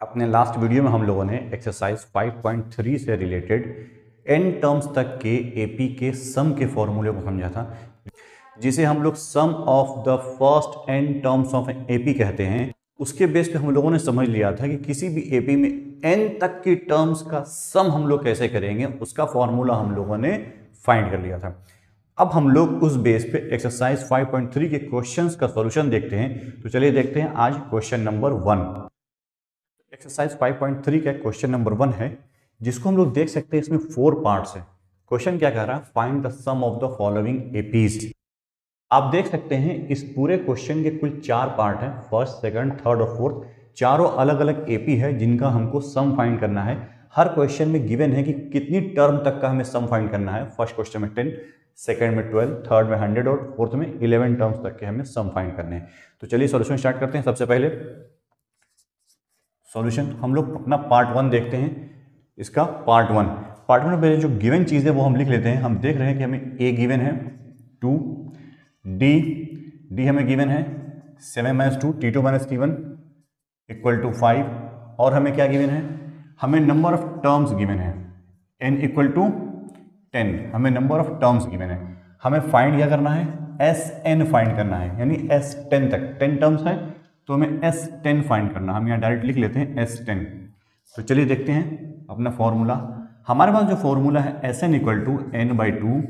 अपने last video में हम लोगों ने एक्सरसाइज 5.3 से रिलेटेड n टर्म्स तक के एपी के सम के फॉर्मूले को समझा था, जिसे हम लोग sum of the first n terms of AP कहते हैं। उसके बेस पे हम लोगों ने समझ लिया था कि किसी भी एपी में n तक की टर्म्स का सम हम लोग कैसे करेंगे, उसका फॉर्मूला हम लोगों ने फाइंड कर लिया था। अब हम लोग उस बेस पे एक्सरसाइज 5.3 के क्वेश्चंस का सॉल्यूशन देखते हैं। तो चलिए देखते हैं आज क्वेश्चन नंबर 1। एक्सरसाइज 5.3 का क्वेश्चन नंबर 1 है, जिसको हम लोग देख सकते हैं। इसमें 4 पार्ट्स है। क्वेश्चन क्या कह रहा है? Find the sum of the following APs. आप देख सकते हैं इस पूरे क्वेश्चन के कुल 4 पार्ट हैं, फर्स्ट, सेकंड, थर्ड और फोर्थ। चारों अलग अलग एपी है जिनका हमको सम फाइंड करना है। हर क्वेश्चन में गिवन है कि कितनी टर्म तक का हमें सम फाइंड करना है। फर्स्ट क्वेश्चन में 10, सेकंड में 12, थर्ड में 100 और फोर्थ में 11 टर्म्स तक के हमें सम फाइंड करने हैं। तो चलिए सॉल्यूशन स्टार्ट करते हैं। सबसे पहले सॉल्यूशन हम लोग अपना पार्ट 1 देखते हैं। इसका पार्ट 1 में पहले जो गिवन चीज़ है वो हम लिख लेते हैं। हम देख रहे हैं कि हमें ए गिवन है 2, डी हमें गिवन है 7 - 2 T2 - T1 = 5, और हमें क्या गिवन है? हमें नंबर ऑफ टर्म्स गिवन है n = 10। हमें नंबर ऑफ टर्म्स गिवन है। हमें फाइंड क्या करना है? Sn फाइंड करना है, यानी S10 तक 10 टर्म्स है तो हमें S10 फाइंड करना। हम यहाँ डायरेक्ट लिख लेते हैं S10। तो चलिए देखते हैं अपना फॉर्मूला। हमारे पास जो फॉर्मूला है Sn = n/2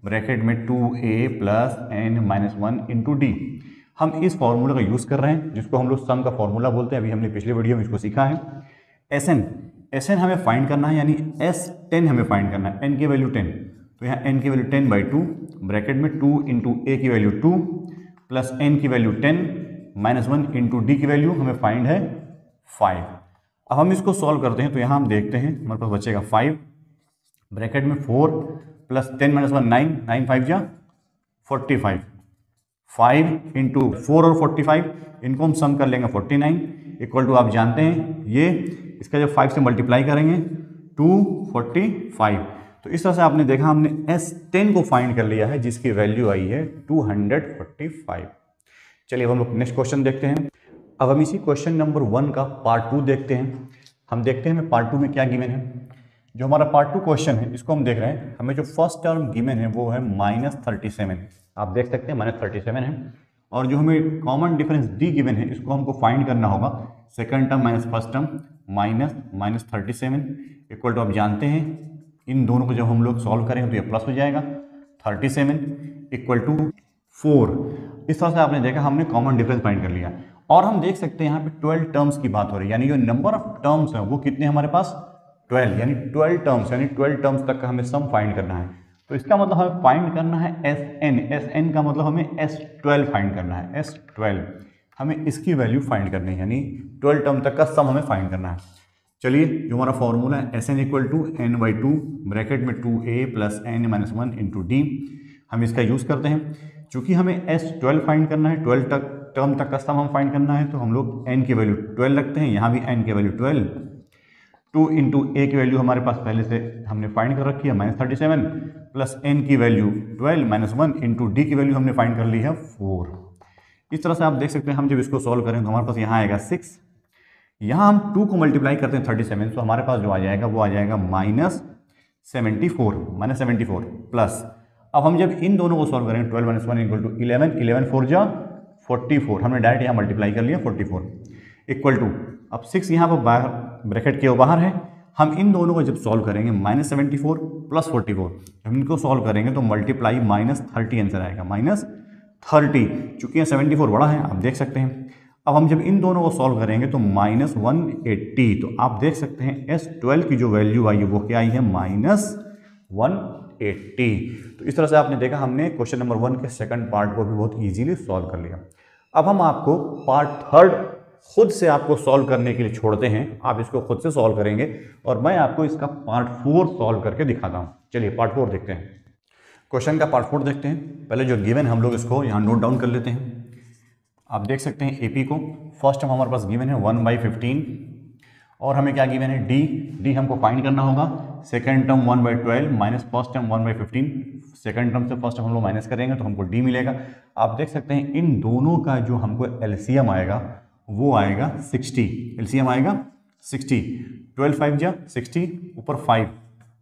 ब्रैकेट में 2a + n-1 × d। हम इस फॉर्मूला का यूज़ कर रहे हैं, जिसको हम लोग सम का फॉर्मूला बोलते हैं। अभी हमने पिछले वीडियो में इसको सीखा है। Sn हमें फाइंड करना है, यानी S10 हमें फाइंड करना है। n की वैल्यू 10, तो यहाँ n की वैल्यू 10/2 ब्रैकेट में 2 × a की वैल्यू 2 प्लस n की वैल्यू 10 -1 × d की वैल्यू हमें फाइंड है 5। अब हम इसको सॉल्व करते हैं। तो यहाँ हम देखते हैं हमारे पास बचेगा 5 ब्रैकेट में 4 प्लस 10 - 1 9, 9 5 जा 45, 5 × 4 और 45 इनको हम सम कर लेंगे 49 = आप जानते हैं ये इसका जब 5 से मल्टीप्लाई करेंगे 245। तो इस तरह से आपने देखा हमने S10 को फाइंड कर लिया है, जिसकी वैल्यू आई है 245। चलिए अब हम लोग नेक्स्ट क्वेश्चन देखते हैं। अब हम इसी क्वेश्चन नंबर 1 का पार्ट 2 देखते हैं। हम देखते हैं हमें पार्ट 2 में क्या गिवन है। जो हमारा पार्ट 2 क्वेश्चन है इसको हम देख रहे हैं। हमें जो फर्स्ट टर्म गिवन है वो है -37। आप देख सकते हैं -37 है। और जो हमें कॉमन डिफरेंस डी गिवन है इसको हमको फाइंड करना होगा। Second term minus first term -37 = आप जानते हैं इन दोनों को जब हम लोग सॉल्व करेंगे तो ये प्लस हो जाएगा। 37 = 4। इस तरह से आपने देखा हमने कॉमन डिफरेंस फाइंड कर लिया। और हम देख सकते हैं यहाँ पे 12 टर्म्स की बात हो रही है, यानी जो नंबर ऑफ टर्म्स है वो कितने हमारे पास? 12, यानी 12 टर्म्स, यानी 12 टर्म्स तक का हमें सम फाइंड करना है। तो इसका मतलब हमें फाइंड करना है Sn का मतलब हमें S12 फाइंड करना है। S12 हमें इसकी वैल्यू फाइंड करनी है, यानी 12 टर्म तक का सम हमें फाइंड करना है। चलिए जो हमारा फॉर्मूला है Sn = n/2 ब्रैकेट में 2a + n-1 × d। हम इसका यूज़ करते हैं। चूंकि हमें S12 फाइंड करना है, 12 टर्म तक का सम हम फाइंड करना है, तो हम लोग n की वैल्यू 12 रखते हैं। यहाँ भी n की वैल्यू 12, 2 × a की वैल्यू हमारे पास पहले से हमने फाइंड कर रखी है -37 प्लस n की वैल्यू 12 -1 × d की वैल्यू हमने फाइंड कर ली है 4। इस तरह से आप देख सकते हैं हम जब इसको सॉल्व करें तो हमारे पास यहाँ आएगा 6। यहाँ हम 2 को मल्टीप्लाई करते हैं 37, तो हमारे पास जो आ जाएगा वो आ जाएगा -74 प्लस। अब हम जब इन दोनों को सॉल्व करेंगे 12 - 1 = 11, 11 4 जा 44। हमने डायरेक्ट यहाँ मल्टीप्लाई कर लिया 44 = अब 6 यहाँ पर बाहर ब्रैकेट के बाहर है। हम इन दोनों को जब सॉल्व करेंगे -74 + 44, जब इनको सॉल्व करेंगे तो मल्टीप्लाई -30 आंसर आएगा। -30, चूँकि 74 बड़ा है आप देख सकते हैं। अब हम जब इन दोनों को सॉल्व करेंगे तो -180। तो आप देख सकते हैं S12 की जो वैल्यू आई है वो क्या आई है? -180। तो इस तरह से आपने देखा हमने क्वेश्चन नंबर 1 के सेकंड पार्ट को भी बहुत इजीली सॉल्व कर लिया। अब हम आपको पार्ट 3 खुद से आपको सॉल्व करने के लिए छोड़ते हैं। आप इसको खुद से सॉल्व करेंगे और मैं आपको इसका पार्ट 4 सॉल्व करके दिखाता हूँ। चलिए पार्ट 4 देखते हैं। क्वेश्चन का पार्ट 4 देखते हैं। पहले जो गिवन हम लोग इसको यहाँ नोट डाउन कर लेते हैं। आप देख सकते हैं एपी को फर्स्ट टर्म हमारे पास गिवन है 1/15 और हमें क्या गिवन है? डी हमको फाइंड करना होगा। Second term 1/12 minus first term 1/15। Second term से फर्स्ट टर्म हम लोग माइनस करेंगे तो हमको डी मिलेगा। आप देख सकते हैं इन दोनों का जो हमको एलसीएम आएगा वो आएगा 60। एलसीएम आएगा 60, 12 5 जा 60, ऊपर 5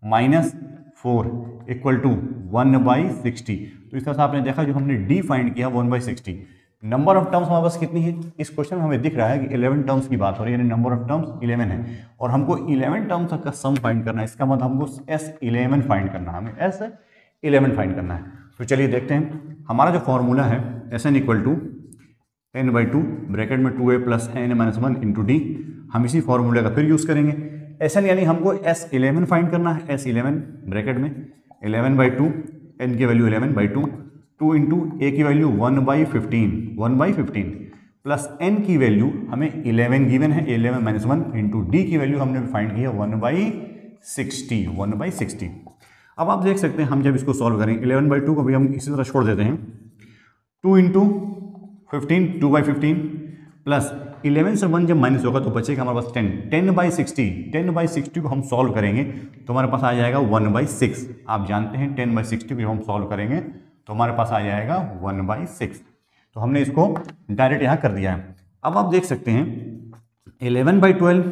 माइनस 4 इक्वल टू 1/60। तो इस तरह से आपने देखा जो हमने डी फाइंड किया 1/60। नंबर ऑफ टर्म्स हमारे पास कितनी है, इस क्वेश्चन में हमें दिख रहा है कि 11 टर्म्स की बात हो रही है, यानी नंबर ऑफ टर्म्स 11 है और हमको 11 टर्म्स का सम फाइंड करना है। इसका मतलब हमको S11 फाइंड करना है, हमें S11 फाइंड करना है। तो चलिए देखते हैं, हमारा जो फॉर्मूला है Sn equal to n/2 bracket में 2a plus n-1 into D. हम इसी फॉर्मूले का फिर यूज़ करेंगे। Sn यानी हमको S11 फाइंड करना है, S11 ब्रैकेट में 11/2, n की वैल्यू 11/2, 2 इंटू ए की वैल्यू 1/15 प्लस n की वैल्यू हमें 11 गिवन है, 11-1 इंटू डी की वैल्यू हमने फाइंड किया 1/60। अब आप देख सकते हैं हम जब इसको सॉल्व करें 11/2 को भी हम इसी तरह छोड़ देते हैं, 2 इंटू 15 2/15 प्लस 11 से 1 जब माइनस होगा तो बचेगा हमारे पास 10/60 को हम सॉल्व करेंगे तो हमारे पास आ जाएगा 1/6। आप जानते हैं 10/60 को जब हम सॉल्व करेंगे तो हमारे पास आ जाएगा 1/6। तो हमने इसको डायरेक्ट यहाँ कर दिया है। अब आप देख सकते हैं 11/12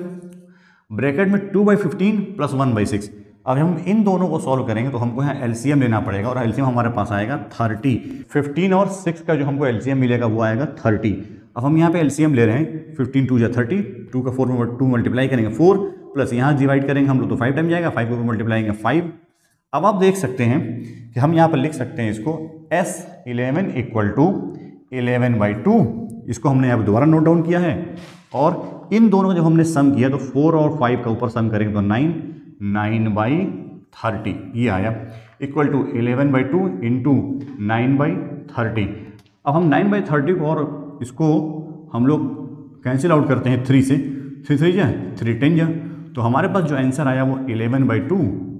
ब्रैकेट में 2/15 प्लस 1/6। अब हम इन दोनों को सॉल्व करेंगे तो हमको यहाँ एलसीएम लेना पड़ेगा और एलसीएम हमारे पास आएगा 30। 15 और 6 का जो हमको एलसीएम मिलेगा वो आएगा 30। अब हम यहाँ पे एलसीएम ले रहे हैं, 15 2 जा 30, 2 का 4 में 2 मल्टीप्लाई करेंगे 4 प्लस यहाँ डिवाइड करेंगे हम लोग तो 5 टाइम जाएगा, 5 को मल्टीप्लाई करेंगे 5। अब आप देख सकते हैं कि हम यहाँ पर लिख सकते हैं इसको S11 इक्वल टू 11/2। इसको हमने यहाँ पर दोबारा नोट डाउन किया है और इन दोनों का जब हमने सम किया तो 4 और 5 का ऊपर सम करेंगे तो 9/30 ये आया इक्वल टू 11/2 इंटू 9/30। अब हम 9/30 को और इसको हम लोग कैंसिल आउट करते हैं 3 से, 3 3 जा 3 10 जा, तो हमारे पास जो आंसर आया वो 11/2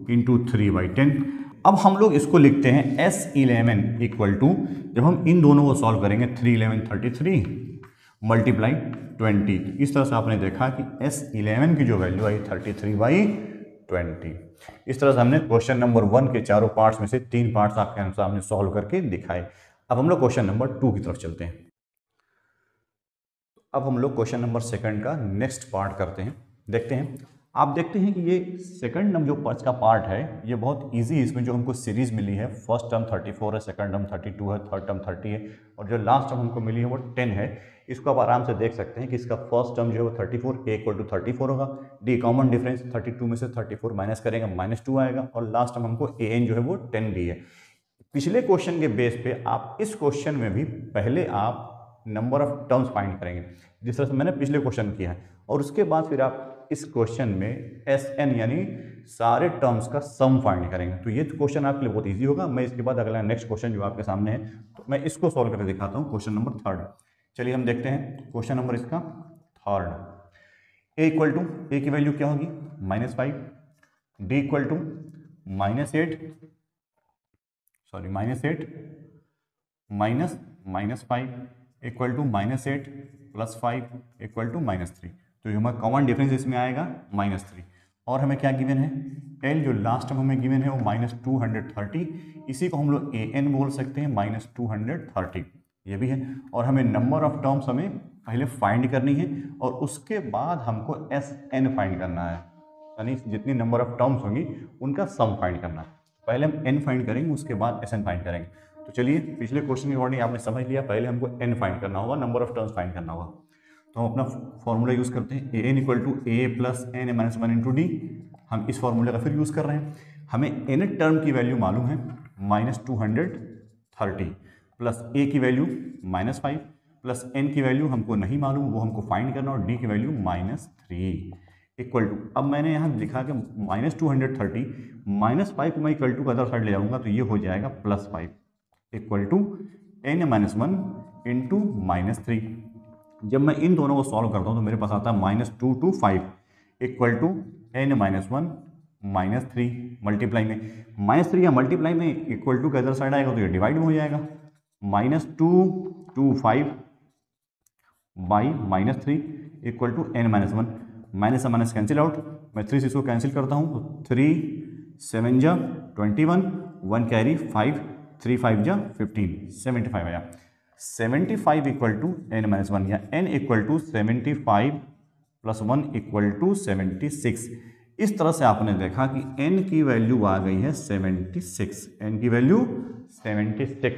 इंटू 3/10। अब हम लोग इसको लिखते हैं S11 इक्वल टू, जब हम इन दोनों को सॉल्व करेंगे 3 11 33 मल्टीप्लाई 20। इस तरह से आपने देखा कि S11 की जो वैल्यू आई 33/20। इस तरह से हमने क्वेश्चन नंबर 1 के चारों पार्ट्स में से 3 पार्ट्स आपके सामने सॉल्व करके दिखाए। अब हम लोग क्वेश्चन नंबर 2 की तरफ चलते हैं। अब हम लोग क्वेश्चन नंबर 2 का नेक्स्ट पार्ट करते हैं, देखते हैं। आप देखते हैं कि ये सेकंड टर्म जो का पार्ट है ये बहुत इजी है। इसमें जो हमको सीरीज मिली है, फर्स्ट टर्म 34 है, सेकंड टर्म 32 है, थर्ड टर्म 30 है और जो लास्ट टर्म हमको मिली है वो 10 है। इसको आप आराम से देख सकते हैं कि इसका फर्स्ट टर्म जो है वो 34, a इक्वल टू 34 होगा, डी कॉमन डिफरेंस 32 में से 34 माइनस करेंगे -2 आएगा और लास्ट टर्म हमको an जो है वो 10 दी है। पिछले क्वेश्चन के बेस पे आप इस क्वेश्चन में भी पहले आप नंबर ऑफ टर्म्स फाइंड करेंगे जिस तरह से मैंने पिछले क्वेश्चन किया है और उसके बाद फिर आप इस क्वेश्चन में Sn यानी सारे टर्म्स का सम फाइंड करेंगे। तो ये क्वेश्चन आपके लिए बहुत इजी होगा। मैं इसके बाद अगला नेक्स्ट क्वेश्चन जो आपके सामने है तो मैं इसको सॉल्व करके दिखाता हूँ, क्वेश्चन नंबर 3। चलिए हम देखते हैं क्वेश्चन नंबर इसका 3। a इक्वल टू, ए की वैल्यू क्या होगी -5, D equal to -8 -5 equal to -8 plus 5 equal to -3। तो जो हमारा कॉमन डिफरेंस इसमें आएगा -3 और हमें क्या गिवन है, एल जो लास्ट टर्म हमें गिवन है वो -230, इसी को हम लोग an बोल सकते हैं -230 ये भी है। और हमें नंबर ऑफ टर्म्स हमें पहले फाइंड करनी है और उसके बाद हमको Sn फाइंड करना है, यानी जितनी नंबर ऑफ टर्म्स होंगी उनका सम फाइंड करना है। पहले हम n फाइंड करेंगे उसके बाद Sn फाइंड करेंगे। तो चलिए पिछले क्वेश्चन के अकॉर्डिंग आपने समझ लिया, पहले हमको n फाइंड करना होगा, नंबर ऑफ टर्म्स फाइंड करना होगा। तो हम अपना फॉर्मूला यूज़ करते हैं an equal to a plus n-1 into D. हम इस फॉर्मूले का फिर यूज़ कर रहे हैं। हमें n टर्म की वैल्यू मालूम है -230 प्लस a की वैल्यू -5 प्लस n की वैल्यू हमको नहीं मालूम, वो हमको फाइंड करना और d की वैल्यू -3 इक्वल टू, अब मैंने यहाँ लिखा कि -230 -5 को मैं इक्वल टू का अदर साइड ले जाऊँगा तो ये हो जाएगा +5 इक्वल टू n-1 इंटू -3। जब मैं इन दोनों को सॉल्व करता हूँ तो मेरे पास आता है -2 to 5 equal to n-1 -3 multiply में -3 या मल्टीप्लाई में इक्वल टू के अदर साइड आएगा तो ये डिवाइड में हो जाएगा -2 to 5 by -3 equal to n-1। Minus minus cancel out, मैं 3 से इसको कैंसिल करता हूँ तो 3 7 जा 21, 1 कैरी 5, 3 5 जा 15, 75 आया। 75 इक्वल टू n-1 या n equal to 75 plus 1 equal to 76। इस तरह से आपने देखा कि n की वैल्यू आ गई है 76, n की वैल्यू 76।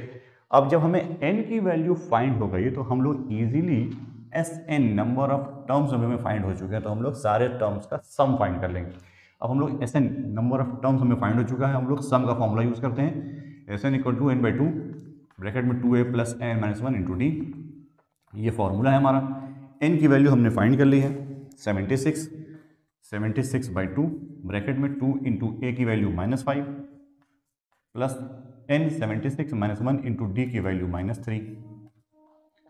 अब जब हमें n की वैल्यू फाइंड हो गई तो हम लोग easily Sn number of terms हमें फाइंड हो चुके हैं, तो हम लोग सारे टर्म्स का सम फाइंड कर लेंगे। अब हम लोग Sn नंबर ऑफ टर्म्स हमें फाइंड हो चुका है, हम लोग सम का फॉर्मूला यूज करते हैं। Sn equal to n/2 bracket में 2a plus n minus 1 into D, ये फॉर्मूला है हमारा। n की वैल्यू हमने फाइंड कर ली है 76, 76/2 ब्रैकेट में 2 इंटू ए की value -5 plus n 76 minus 1 into D की वैल्यू -3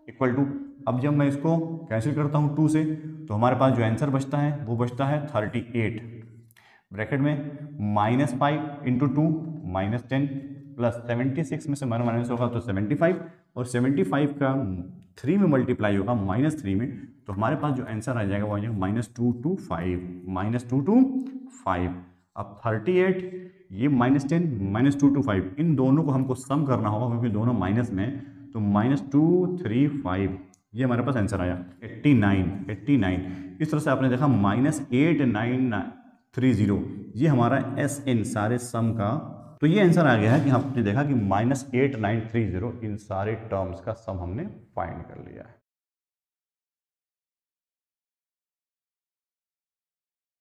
इक्वल टू, अब जब मैं इसको कैंसिल करता हूँ 2 से तो हमारे पास जो आंसर बचता है वो बचता है 38 ब्रैकेट में -5 इंटू 2 -10 प्लस 76 में से माइनस होगा तो 75 और 75 का 3 में मल्टीप्लाई होगा -3 में, तो हमारे पास जो आंसर आ जाएगा वो आ जाएगा -2 to 5। अब 38 ये -10 -2 to 5 इन दोनों को हमको सम करना होगा क्योंकि दोनों माइनस में, तो -235 ये हमारे पास आंसर आया 89। इस तरह से आपने देखा -8930 ये हमारा Sn सारे सम का, तो ये आंसर आ गया है कि आपने देखा कि -8930 इन सारे टर्म्स का सम हमने फाइंड कर लिया है।